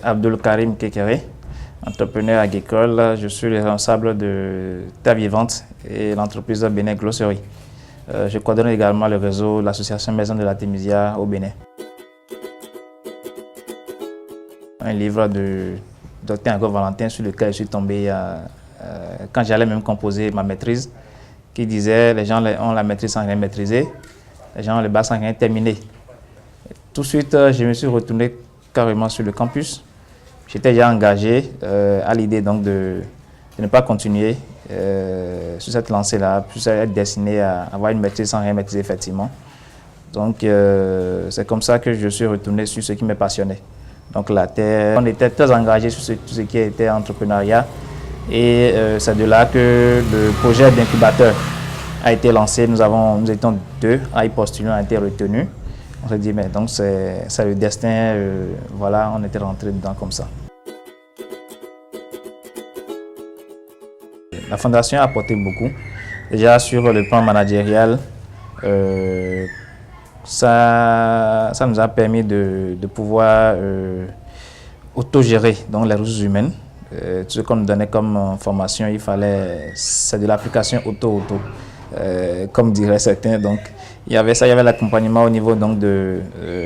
Abdul Karim Kekere, entrepreneur agricole. Je suis responsable de Terre Vivante et l'entreprise Bénin Glosserie. Je coordonne également le réseau de l'association Maison de l'Artémisia au Bénin. Un livre de Dr Ngo Valentin sur lequel je suis tombé quand j'allais même composer ma maîtrise, qui disait les gens ont la maîtrise sans rien maîtriser, les gens ont le bac sans rien terminer. Tout de suite, je me suis retourné carrément sur le campus. J'étais déjà engagé à l'idée donc de ne pas continuer sur cette lancée-là, puis être destiné à avoir une maîtrise sans rien maîtriser effectivement. Donc c'est comme ça que je suis retourné sur ce qui me passionnait. Donc la terre, on était très engagé sur tout ce qui était entrepreneuriat et c'est de là que le projet d'incubateur a été lancé. Nous étions deux à y postuler, on a été retenus. On s'est dit, mais donc c'est le destin, voilà, on était rentré dedans comme ça. La fondation a apporté beaucoup. Déjà sur le plan managérial, ça nous a permis de pouvoir autogérer donc les ressources humaines. Tout ce qu'on nous donnait comme formation, c'est de l'application auto-auto, comme diraient certains. Donc, il y avait ça, il y avait l'accompagnement au niveau donc, de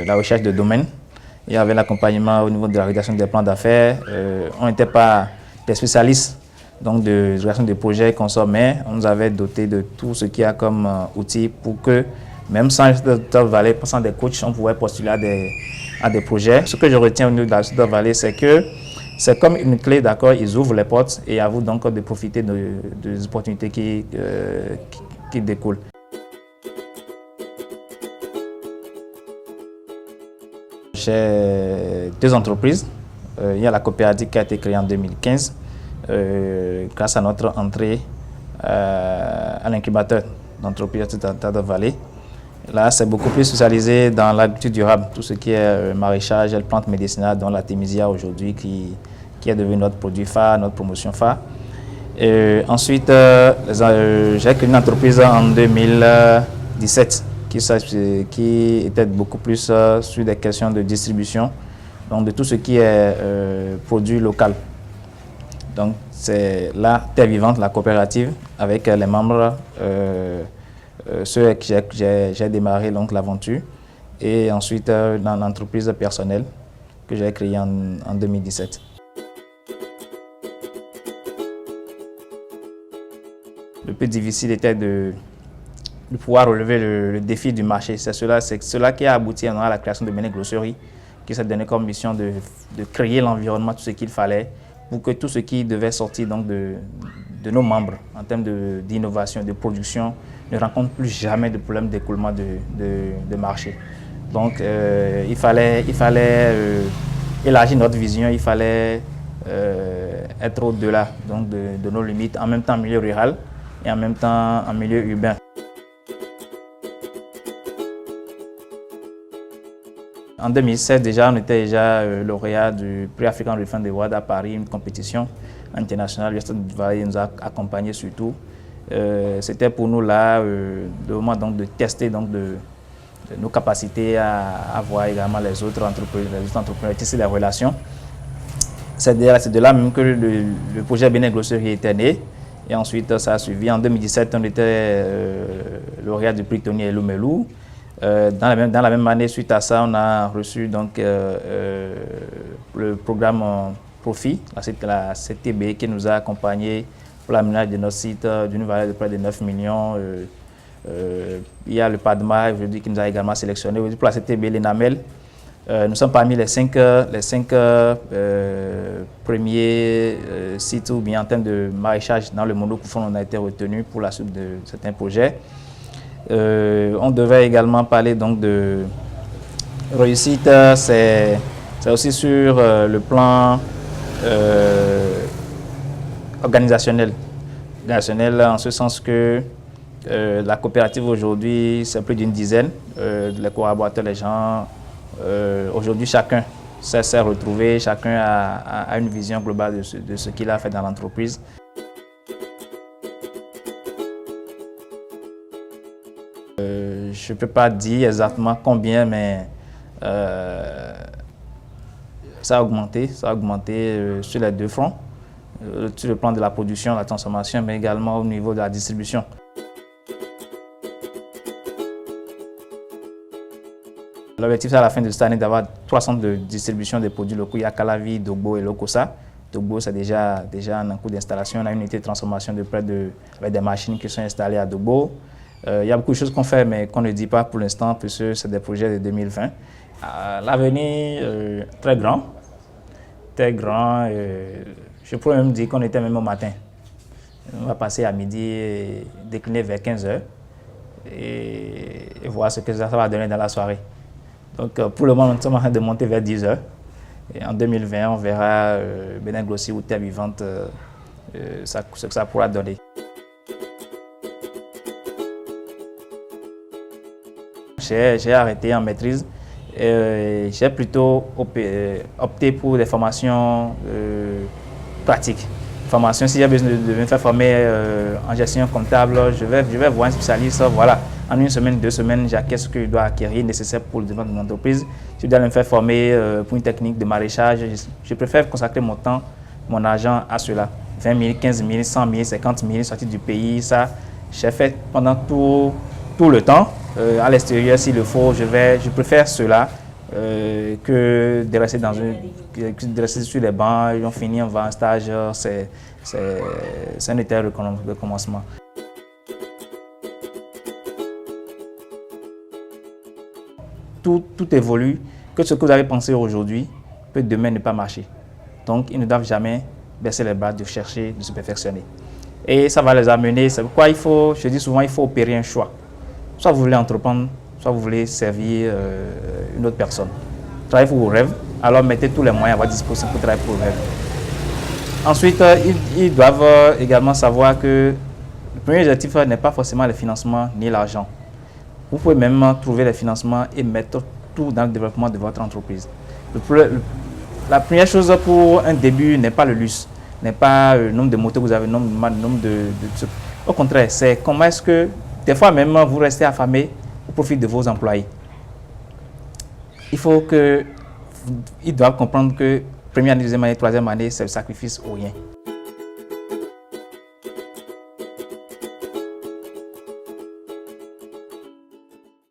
la recherche de domaine, il y avait l'accompagnement au niveau de la rédaction des plans d'affaires. On n'était pas des spécialistes donc, de rédaction de projets consorts, mais on nous avait doté de tout ce qu'il y a comme outil pour que, même sans Valley, sans des coachs, on pouvait postuler à des projets. Ce que je retiens au niveau de la Valley, c'est que c'est comme une clé, d'accord, ils ouvrent les portes et à vous donc de profiter des opportunités qui découlent. J'ai deux entreprises. Il y a la coopérative qui a été créée en 2015 grâce à notre entrée à l'incubateur d'entreprise de Valley. Là, c'est beaucoup plus spécialisé dans l'agriculture durable, tout ce qui est maraîchage et plantes médicinales, dont l'Artémisia aujourd'hui qui est devenu notre produit phare, notre promotion phare. Ensuite, j'ai créé une entreprise en 2017 qui était beaucoup plus sur des questions de distribution, donc de tout ce qui est produit local. Donc, c'est la Terre Vivante, la coopérative, avec les membres, ceux avec qui j'ai démarré l'aventure, et ensuite dans l'entreprise personnelle que j'ai créée en 2017. Le plus difficile était de pouvoir relever le défi du marché. C'est cela qui a abouti à la création de Bénin Glosserie, qui s'est donné comme mission de créer l'environnement, tout ce qu'il fallait, pour que tout ce qui devait sortir donc de nos membres en termes d'innovation, de production, ne rencontre plus jamais de problème d'écoulement de marché. Donc il fallait élargir notre vision, il fallait être au-delà de nos limites, en même temps en milieu rural et en même temps en milieu urbain. En 2016, déjà, on était lauréat du prix African Refund Award à Paris, une compétition internationale. L'Université du Valley nous a accompagnés surtout. C'était pour nous là le moment donc, de tester donc, de nos capacités à voir également les autres entrepreneurs, tisser les relations. C'est de là même que le projet Bénin Glosserie était né. Et ensuite, ça a suivi. En 2017, on était lauréat du prix Tony Elou-Melou. Dans la même année, suite à ça, on a reçu donc, le programme Profit, la CTB, qui nous a accompagnés pour l'aménagement de notre site d'une valeur de près de 9 millions. Il y a le PADMA aujourd'hui qui nous a également sélectionné. Pour la CTB, l'ENAMEL, nous sommes parmi les cinq premiers sites ou bien en termes de maraîchage dans le monocoufon, on a été retenu pour la suite de certains projets. On devait également parler donc de réussite, c'est aussi sur le plan organisationnel, en ce sens que la coopérative aujourd'hui, c'est plus d'une dizaine, les collaborateurs, les gens, aujourd'hui chacun s'est retrouvé, chacun a une vision globale de ce qu'il a fait dans l'entreprise. Je ne peux pas dire exactement combien, mais Ça a augmenté sur les deux fronts, sur le plan de la production, la transformation, mais également au niveau de la distribution. L'objectif à la fin de cette année d'avoir 3 centres de distribution des produits locaux. Il y a Calavi, Dogbo et Lokosa. Dogbo, c'est déjà en cours d'installation. On a une unité de transformation avec des machines qui sont installées à Dogbo. Il y a beaucoup de choses qu'on fait, mais qu'on ne dit pas pour l'instant, puisque c'est des projets de 2020. L'avenir, très grand. Très grand. Je pourrais même dire qu'on était même au matin. On va passer à midi et décliner vers 15 h et voir ce que ça va donner dans la soirée. Donc pour le moment, nous sommes en train de monter vers 10 h. Et en 2020, on verra Bénin Glossi ou Terre Vivante, ce que ça pourra donner. J'ai arrêté en maîtrise. J'ai plutôt opté pour des formations pratiques. Si j'ai besoin de me faire former en gestion comptable, je vais voir un spécialiste. Voilà. En 1 semaine, 2 semaines, j'acquiers ce que je dois acquérir nécessaire pour le développement de mon entreprise. Si je dois me faire former pour une technique de maraîchage, je préfère consacrer mon temps, mon argent à cela. 20 000, 15 000, 100 000, 50 000, sortir du pays, ça, j'ai fait pendant tout le temps. À l'extérieur, s'il le faut, je préfère cela que de rester sur les bancs. On finit, on va en stage, c'est un éternel recommencement. Tout évolue, que ce que vous avez pensé aujourd'hui peut demain ne pas marcher. Donc, ils ne doivent jamais baisser les bras de chercher, de se perfectionner. Et ça va les amener, c'est pourquoi je dis souvent, il faut opérer un choix. Soit vous voulez entreprendre, soit vous voulez servir une autre personne. Travaillez pour vos rêves, alors mettez tous les moyens à votre disposition pour travailler pour vos rêves. Ensuite, ils doivent également savoir que le premier objectif n'est pas forcément le financement ni l'argent. Vous pouvez même trouver les financements et mettre tout dans le développement de votre entreprise. La première chose pour un début n'est pas le luxe, n'est pas le nombre de motos que vous avez, le nombre de trucs. Au contraire, c'est comment est-ce que, des fois même, vous restez affamé au profit de vos employés. Ils doivent comprendre que première année, deuxième année, troisième année, c'est le sacrifice ou rien.